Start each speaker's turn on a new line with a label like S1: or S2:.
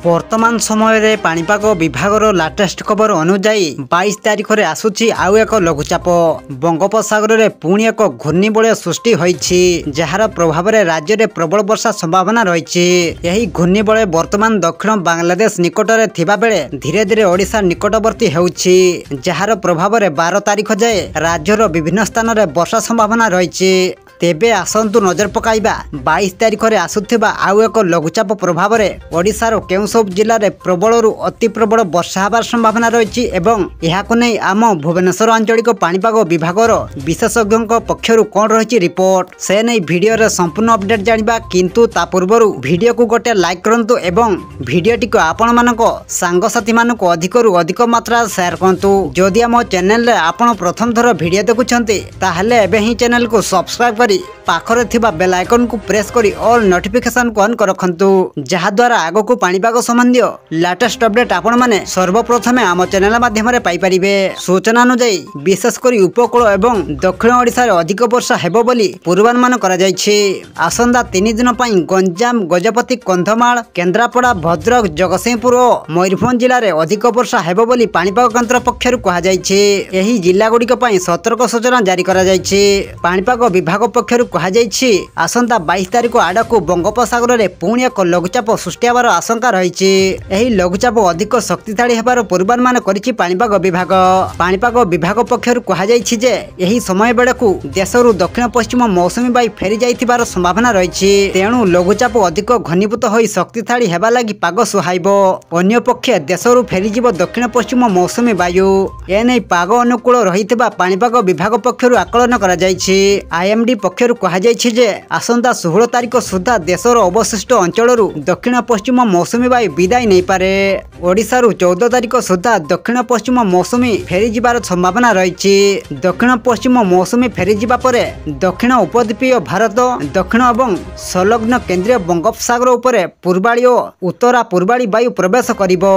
S1: वर्तमान समय रे पाणीपाग विभागर लाटेस्ट खबर अनुजाई 22 तारिख रे आसुची आउ एक लघुचाप बंगोपसागर रे पुणी एक घूर्णिबलय सृष्टि होईछि जहार प्रभाव रे राज्य रे प्रबल वर्षा संभावना रहिछि। एही घूर्णिबलय वर्तमान दक्षिण बांग्लादेश निकट रे थिबा बेले धीरे धीरे ओडिशा निकटवर्ती हेउछि जहार प्रभाव रे 12 तारिख जाए राज्यर विभिन्न स्थान रे वर्षा संभावना रहिछि। तेबे आसंतु नजर पकाइबा 22 तारिख रे आसुथिबा आउ एक लघुचाप प्रभाव रे ओडिशार केउ सब जिल्ला रे प्रबलरु अति प्रबल वर्षा होबार संभावना रहिछि एवं एहाको नै आम भुवनेश्वर आंचलिक पाणीपाग विभागर विशेषज्ञ पक्षरु कोन रहिछि रिपोर्ट से नै भिडियो रे संपूर्ण अपडेट जानिबा किंतु ता पूर्वरु भिडियो को गोटे लाइक करंतु एवं भिडियोटी को आपण मानको सांग साथी मानको अधिकरु अधिक मात्रा शेयर करंतु। जदि आम चैनल रे आपण प्रथम थर भिडियो देखुछन्ते ताहले एबे ही चैनल को सब्सक्राइब पाखरे थिबा बेल आइकन को प्रेस करी ऑल नोटिफिकेशन को ऑन कर रखंतु जहा द्वारा आगो को पाणीपाग संबंधी लेटेस्ट अपडेट आपण माने सर्वप्रथमे आम चैनल माध्यम रे पाई परिबे। सूचना अनुसार विशेष करी उपकूल एवं दक्षिण ओडिशा रे अधिक वर्षा हेबो बोली पूर्वानुमान करा जायछि। आसंदा 3 दिन पई गंजाम गजपति कंधमाल केन्द्रापड़ा भद्रक जगतसिंहपुर और मयूरभंज जिले में अधिक वर्षा हेबो बोली पाणीपाग केन्द्र पक्षरु कहा जायछि। एही जिल्ला गुडिक पई सतर्क सूचना जारी करा जायछि। पाणीपाग विभाग पक्षरु कहा जायछि आसंता 22 तारिख आडकु बंगोपसागर रे पुणी एक लघुचाप सृष्टि होबार आशंका रहिछि। एही लघुचाप अधिक शक्तिशाली हेबार पूर्वानुमान करिछि पाणीपाग विभाग। पाणीपाग विभाग पक्षरु कहा जायछि जे एही समय बेलकु देशरु दक्षिण पश्चिम मौसुमी वायु फेरी जाइथिबार संभावना रहिछि तेणु लघुचाप अधिक घनीभूत होई शक्तिशाली हेबा लागि पाग सुहाइबो। अन्य पक्षे देशरु फेरी जिवो दक्षिण पश्चिम मौसुमी वायु एनै पाग अनुकूल रहिथिबा पाणीपाग विभाग पक्षरु आकलन करा जायछि। आईएमडी पक्षरु कहा जायछि जे आसंता 16 तारिख सुधा देशर अवशिष्ट अंचलरू दक्षिण पश्चिम मौसुमी वायु विदाय नहीं पारे। ओडिशारू 14 तारिख सुधा दक्षिण पश्चिम मौसुमी फेरी जिबार संभावना रहिछि। दक्षिण पश्चिम मौसुमी फेरी जिबा परे दक्षिण उपद्वीपीय भारत दक्षिण एवं संलग्न केंद्रीय बंगोपसागर उपरे पूर्वाली और उत्तरा पूर्वाली वायु प्रवेश करिबो।